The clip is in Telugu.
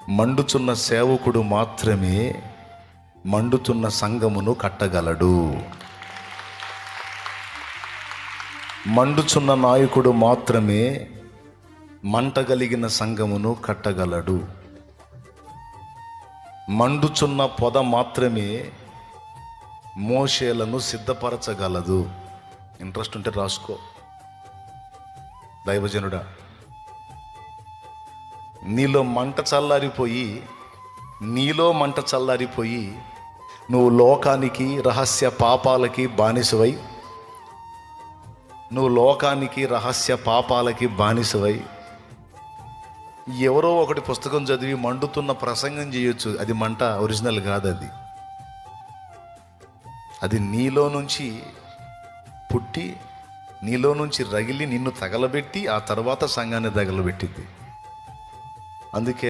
మండుచున్న సేవకుడు మాత్రమే మండుతున్న సంఘమును కట్టగలడు. మండుచున్న నాయకుడు మాత్రమే మంటగలిగిన సంఘమును కట్టగలడు. మండుచున్న పొద మాత్రమే మోషేలను సిద్ధపరచగలదు. ఇంట్రెస్ట్ ఉంటే రాసుకో దైవజనుడా. నీలో మంట చల్లారిపోయి నువ్వు లోకానికి రహస్య పాపాలకి బానిసవై ఎవరో ఒకటి పుస్తకం చదివి మండుతున్న ప్రసంగం చేయొచ్చు. అది మంట ఒరిజినల్ కాదు. అది నీలో నుంచి పుట్టి నీలో నుంచి రగిలి నిన్ను తగలబెట్టి ఆ తర్వాత సంఘాన్ని తగలబెట్టింది. అందుకే